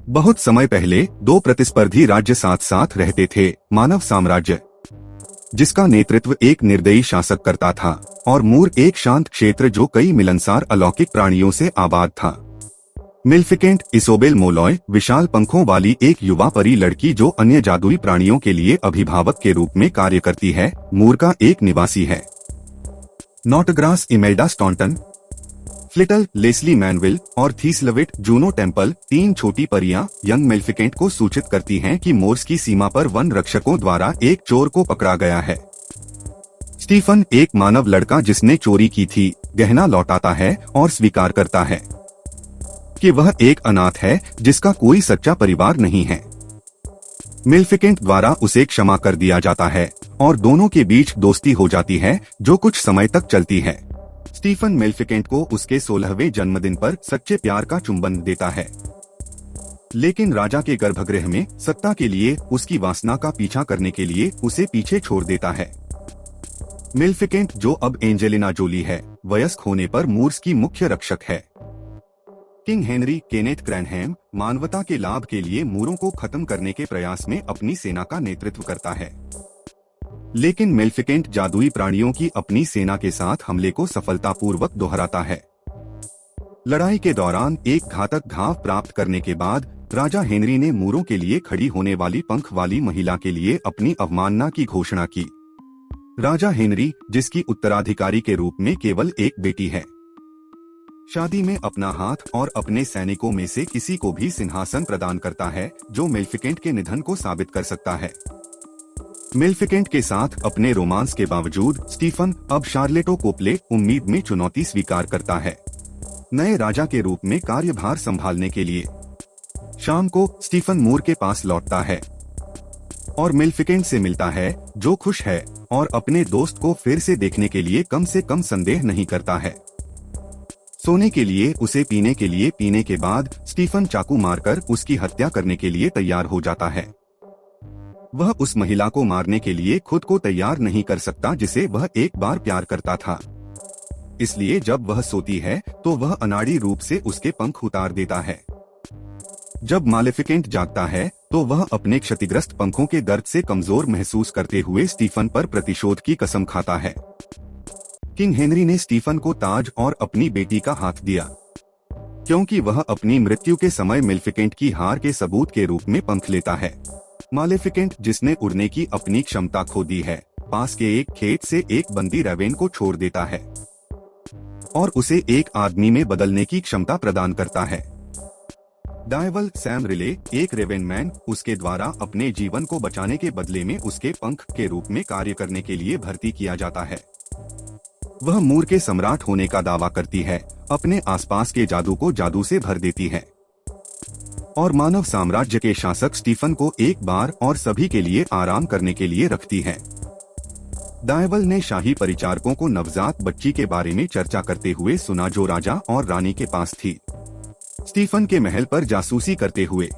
बहुत समय पहले दो प्रतिस्पर्धी राज्य साथ साथ रहते थे। मानव साम्राज्य, जिसका नेतृत्व एक निर्दयी शासक करता था, और मूर, एक शांत क्षेत्र जो कई मिलनसार अलौकिक प्राणियों से आबाद था। मिल्फिकेंट, इसोबेल मोलॉय, विशाल पंखों वाली एक युवा परी लड़की जो अन्य जादुई प्राणियों के लिए अभिभावक के रूप में कार्य करती है, मूर का एक निवासी है। नॉटग्रास, इमेल्डा स्टॉन्टन, फ्लिटल, लेस्ली मैनविल और थीसलविट, जूनो टेम्पल, तीन छोटी परियां यंग मिल्फिकेंट को सूचित करती हैं कि मोर्स की सीमा पर वन रक्षकों द्वारा एक चोर को पकड़ा गया है। स्टीफन, एक मानव लड़का जिसने चोरी की थी, गहना लौटाता है और स्वीकार करता है कि वह एक अनाथ है जिसका कोई सच्चा परिवार नहीं है। मिल्फिकेंट द्वारा उसे क्षमा कर दिया जाता है और दोनों के बीच दोस्ती हो जाती है जो कुछ समय तक चलती है। स्टीफन मिल्फिकेंट को उसके 16वें जन्मदिन पर सच्चे प्यार का चुंबन देता है, लेकिन राजा के गर्भगृह में सत्ता के लिए उसकी वासना का पीछा करने के लिए उसे पीछे छोड़ देता है। मिल्फिकेंट, जो अब एंजेलिना जोली है, वयस्क होने पर मूर्स की मुख्य रक्षक है। किंग हेनरी, केनेथ क्रैनहैम, मानवता के लाभ के लिए मूरों को खत्म करने के प्रयास में अपनी सेना का नेतृत्व करता है, लेकिन मिल्फिकेंट जादुई प्राणियों की अपनी सेना के साथ हमले को सफलतापूर्वक दोहराता है। लड़ाई के दौरान एक घातक घाव प्राप्त करने के बाद राजा हेनरी ने मूरों के लिए खड़ी होने वाली पंख वाली महिला के लिए अपनी अवमानना की घोषणा की। राजा हेनरी, जिसकी उत्तराधिकारी के रूप में केवल एक बेटी है, शादी में अपना हाथ और अपने सैनिकों में से किसी को भी सिंहासन प्रदान करता है जो मिल्फिकेंट के निधन को साबित कर सकता है। मिल्फिकेंट के साथ अपने रोमांस के बावजूद स्टीफन अब शार्लेटो कोप्ले उम्मीद में चुनौती स्वीकार करता है, नए राजा के रूप में कार्यभार संभालने के लिए। शाम को स्टीफन मूर के पास लौटता है और मिल्फिकेंट से मिलता है, जो खुश है और अपने दोस्त को फिर से देखने के लिए कम से कम संदेह नहीं करता है। सोने के लिए उसे पीने के बाद स्टीफन चाकू मारकर उसकी हत्या करने के लिए तैयार हो जाता है। वह उस महिला को मारने के लिए खुद को तैयार नहीं कर सकता जिसे वह एक बार प्यार करता था, इसलिए जब वह सोती है तो वह अनाड़ी रूप से उसके पंख उतार देता है। जब मालेफिकेंट जागता है तो वह अपने क्षतिग्रस्त पंखों के दर्द से कमजोर महसूस करते हुए स्टीफन पर प्रतिशोध की कसम खाता है। किंग हेनरी ने स्टीफन को ताज और अपनी बेटी का हाथ दिया, क्योंकि वह अपनी मृत्यु के समय मिल्फिकेंट की हार के सबूत के रूप में पंख लेता है। मालेफिकेंट, जिसने उड़ने की अपनी क्षमता खो दी है, पास के एक खेत से एक बंदी रेवेन को छोड़ देता है और उसे एक आदमी में बदलने की क्षमता प्रदान करता है। डायवल, सैम रिले, एक रेवेनमैन, उसके द्वारा अपने जीवन को बचाने के बदले में उसके पंख के रूप में कार्य करने के लिए भर्ती किया जाता है। वह मूर के सम्राट होने का दावा करती है, अपने आसपास के जादू को जादू से भर देती है और मानव साम्राज्य के शासक स्टीफन को एक बार और सभी के लिए आराम करने के लिए रखती है। डायवल ने शाही परिचारकों को नवजात बच्ची के बारे में चर्चा करते हुए सुना जो राजा और रानी के पास थी। स्टीफन के महल पर जासूसी करते हुए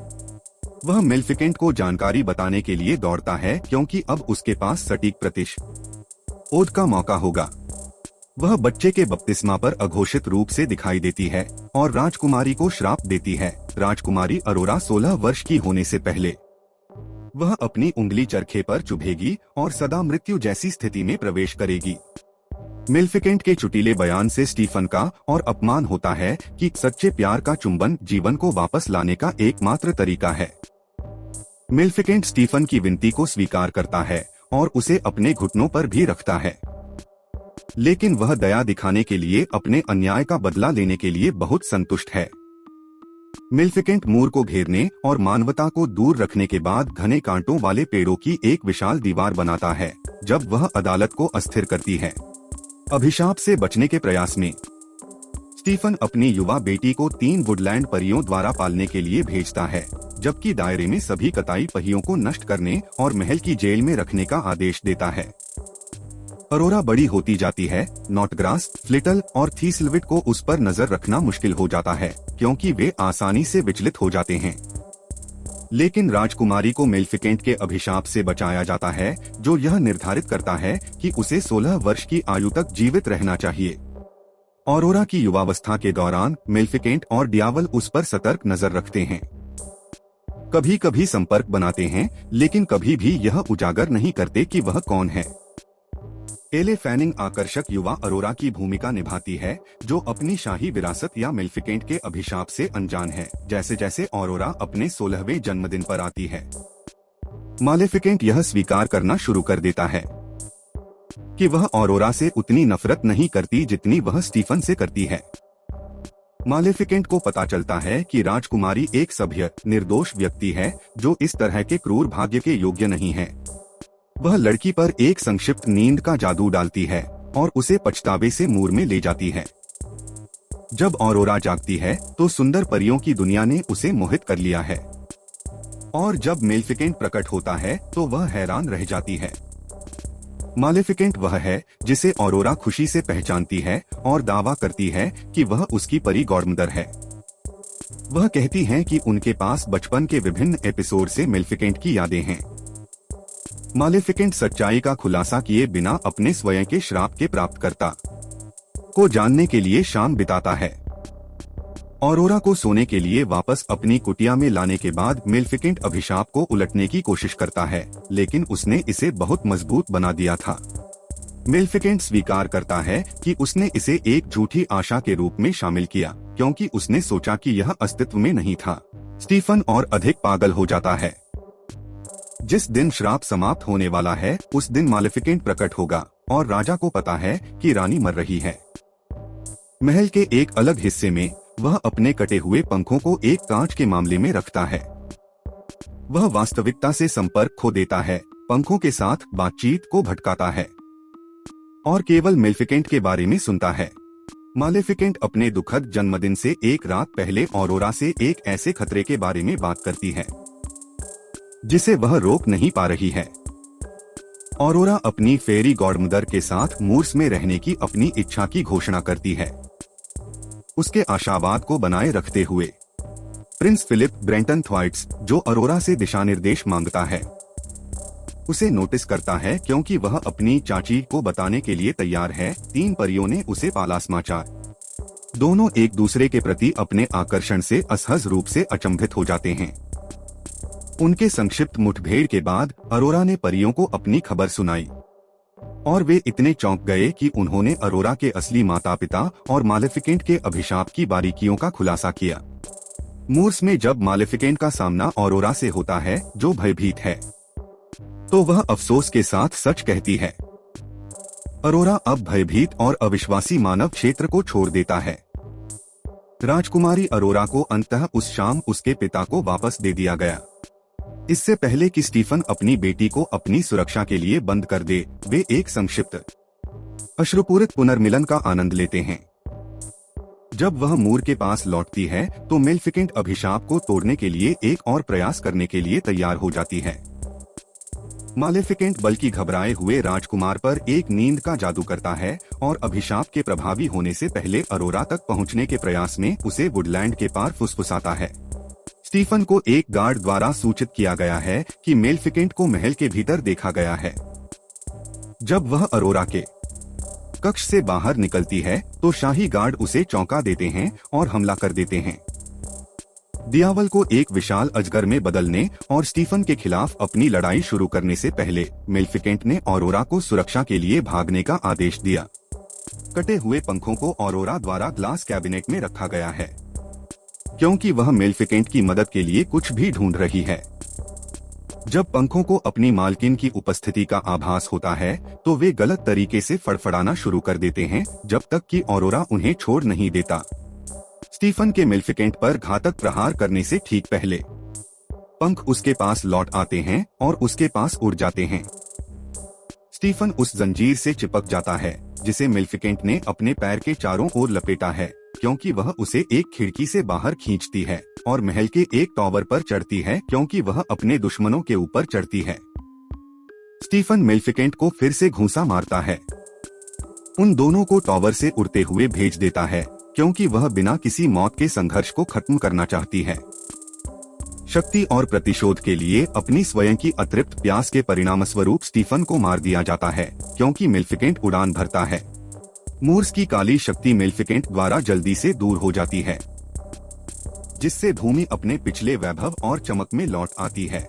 वह मिल्फिकेंट को जानकारी बताने के लिए दौड़ता है, क्योंकि अब उसके पास सटीक प्रतिशोध का मौका होगा। वह बच्चे के बपतिस्मा पर अघोषित रूप से दिखाई देती है और राजकुमारी को श्राप देती है। राजकुमारी अरोरा 16 वर्ष की होने से पहले वह अपनी उंगली चरखे पर चुभेगी और सदा मृत्यु जैसी स्थिति में प्रवेश करेगी। मिल्फिकेंट के चुटीले बयान से स्टीफन का और अपमान होता है कि सच्चे प्यार का चुंबन जीवन को वापस लाने का एकमात्र तरीका है। मिल्फिकेंट स्टीफन की विनती को स्वीकार करता है और उसे अपने घुटनों पर भी रखता है, लेकिन वह दया दिखाने के लिए अपने अन्याय का बदला लेने के लिए बहुत संतुष्ट है। मिल्फिकेंट मूर को घेरने और मानवता को दूर रखने के बाद घने कांटों वाले पेड़ों की एक विशाल दीवार बनाता है जब वह अदालत को अस्थिर करती है। अभिशाप से बचने के प्रयास में स्टीफन अपनी युवा बेटी को 3 वुडलैंड परियों द्वारा पालने के लिए भेजता है, जबकि दायरे में सभी कताई पहियों को नष्ट करने और महल की जेल में रखने का आदेश देता है। अरोरा बड़ी होती जाती है। नॉटग्रास, फ्लिटल और थीसलविट को उस पर नजर रखना मुश्किल हो जाता है, क्योंकि वे आसानी से विचलित हो जाते हैं। लेकिन राजकुमारी को मिल्फिकेंट के अभिशाप से बचाया जाता है, जो यह निर्धारित करता है कि उसे 16 वर्ष की आयु तक जीवित रहना चाहिए। ऑरोरा की युवावस्था के दौरान मिल्फिकेंट और डियावल उस पर सतर्क नजर रखते हैं। कभी कभी संपर्क बनाते हैं, लेकिन कभी भी यह उजागर नहीं करते कि वह कौन है। एले फैनिंग आकर्षक युवा अरोरा की भूमिका निभाती है, जो अपनी शाही विरासत या मेलेफिकेंट के अभिशाप से अनजान है। जैसे जैसे अरोरा अपने 16वें जन्मदिन पर आती है, मालेफिकेंट यह स्वीकार करना शुरू कर देता है कि वह अरोरा से उतनी नफरत नहीं करती जितनी वह स्टीफन से करती है। मालेफिकेंट को पता चलता है कि राजकुमारी एक सभ्य, निर्दोष व्यक्ति है जो इस तरह के क्रूर भाग्य के योग्य नहीं है। वह लड़की पर एक संक्षिप्त नींद का जादू डालती है और उसे पछतावे से मूर में ले जाती है। जब अरोरा जागती है तो सुंदर परियों की दुनिया ने उसे मोहित कर लिया है, और जब मेलेफिकेंट प्रकट होता है तो वह हैरान रह जाती है। मालेफिकेंट वह है जिसे अरोरा खुशी से पहचानती है और दावा करती है कि वह उसकी परी गॉडमदर है। वह कहती हैं कि उनके पास बचपन के विभिन्न एपिसोड से मेलेफिकेंट की यादें हैं। मालेफिकेंट सच्चाई का खुलासा किए बिना अपने स्वयं के श्राप के प्राप्तकर्ता को जानने के लिए शाम बिताता है। अरोरा को सोने के लिए वापस अपनी कुटिया में लाने के बाद मेलेफिकेंट अभिशाप को उलटने की कोशिश करता है, लेकिन उसने इसे बहुत मजबूत बना दिया था। मेलेफिकेंट स्वीकार करता है कि उसने इसे एक झूठी आशा के रूप में शामिल किया, क्योंकि उसने सोचा कि यह अस्तित्व में नहीं था। स्टीफन और अधिक पागल हो जाता है। जिस दिन श्राप समाप्त होने वाला है उस दिन मालेफिकेंट प्रकट होगा और राजा को पता है कि रानी मर रही है। महल के एक अलग हिस्से में वह अपने कटे हुए पंखों को एक कांच के मामले में रखता है। वह वास्तविकता से संपर्क खो देता है, पंखों के साथ बातचीत को भटकाता है और केवल मेलेफिकेंट के बारे में सुनता है। मालेफिकेंट अपने दुखद जन्मदिन से एक रात पहले अरोरा से एक ऐसे खतरे के बारे में बात करती है जिसे वह रोक नहीं पा रही है। अरोरा अपनी फेरी गॉडमदर के साथ मूर्स में रहने की अपनी इच्छा की घोषणा करती है। उसके आशावाद को बनाए रखते हुए प्रिंस फिलिप ब्रेंटन थ्वाइट्स, जो अरोरा से दिशा निर्देश मांगता है, उसे नोटिस करता है क्योंकि वह अपनी चाची को बताने के लिए तैयार है। 3 परियों ने उसे पाला समाचार। दोनों एक दूसरे के प्रति अपने आकर्षण से असहज रूप से अचंभित हो जाते हैं। उनके संक्षिप्त मुठभेड़ के बाद अरोरा ने परियों को अपनी खबर सुनाई और वे इतने चौंक गए कि उन्होंने अरोरा के असली माता पिता और मालेफिकेंट के अभिशाप की बारीकियों का खुलासा किया। मूर्स में जब मालेफिकेंट का सामना अरोरा से होता है, जो भयभीत है, तो वह अफसोस के साथ सच कहती है। अरोरा अब भयभीत और अविश्वासी मानव क्षेत्र को छोड़ देता है। राजकुमारी अरोरा को अंततः उस शाम उसके पिता को वापस दे दिया गया। इससे पहले कि स्टीफन अपनी बेटी को अपनी सुरक्षा के लिए बंद कर दे, वे एक संक्षिप्त अश्रुपूरित पुनर्मिलन का आनंद लेते हैं। जब वह मूर के पास लौटती है तो मेलेफिकेंट अभिशाप को तोड़ने के लिए एक और प्रयास करने के लिए तैयार हो जाती है। मालेफिकेंट बल्कि घबराए हुए राजकुमार पर एक नींद का जादू करता है और अभिशाप के प्रभावी होने से पहले अरोरा तक पहुंचने के प्रयास में उसे वुडलैंड के पार फुसफुसाता है। स्टीफन को एक गार्ड द्वारा सूचित किया गया है कि मेलेफिकेंट को महल के भीतर देखा गया है। जब वह अरोरा के कक्ष से बाहर निकलती है तो शाही गार्ड उसे चौंका देते हैं और हमला कर देते हैं। दियावल को एक विशाल अजगर में बदलने और स्टीफन के खिलाफ अपनी लड़ाई शुरू करने से पहले मेलेफिकेंट ने अरोरा को सुरक्षा के लिए भागने का आदेश दिया। कटे हुए पंखों को अरोरा द्वारा ग्लास कैबिनेट में रखा गया है, क्योंकि वह मेलेफिकेंट की मदद के लिए कुछ भी ढूंढ रही है। जब पंखों को अपनी मालकिन की उपस्थिति का आभास होता है तो वे गलत तरीके से फड़फड़ाना शुरू कर देते हैं, जब तक कि अरोरा उन्हें छोड़ नहीं देता। स्टीफन के मेलेफिकेंट पर घातक प्रहार करने से ठीक पहले पंख उसके पास लौट आते हैं और उसके पास उड़ जाते हैं। स्टीफन उस जंजीर से चिपक जाता है जिसे मेलेफिकेंट ने अपने पैर के चारों ओर लपेटा है, क्योंकि वह उसे एक खिड़की से बाहर खींचती है और महल के एक टावर पर चढ़ती है, क्योंकि वह अपने दुश्मनों के ऊपर चढ़ती है। स्टीफन मेलेफिकेंट को फिर से घूंसा मारता है। उन दोनों को टावर से उड़ते हुए भेज देता है, क्योंकि वह बिना किसी मौत के संघर्ष को खत्म करना चाहती है। शक्ति और प्रतिशोध के लिए अपनी स्वयं की अतृप्त प्यास के परिणामस्वरूप स्टीफन को मार दिया जाता है, क्योंकि मेलेफिकेंट उड़ान भरता है। मूर्स की काली शक्ति मेलेफिकेंट द्वारा जल्दी से दूर हो जाती है। जिससे भूमि अपने पिछले वैभव और चमक में लौट आती है।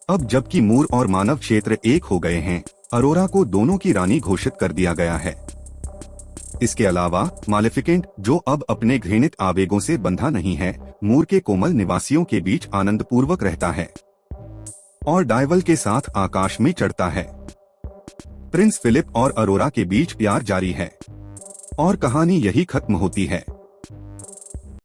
अब जबकि मूर और मानव क्षेत्र एक हो गए हैं, अरोरा को दोनों की रानी घोषित कर दिया गया है। इसके अलावा मालेफिकेंट, जो अब अपने घृणित आवेगों से बंधा नहीं है, मूर के कोमल निवासियों के बीच आनंद पूर्वक रहता है और डायवल के साथ आकाश में चढ़ता है। प्रिंस फिलिप और अरोरा के बीच प्यार जारी है और कहानी यही खत्म होती है।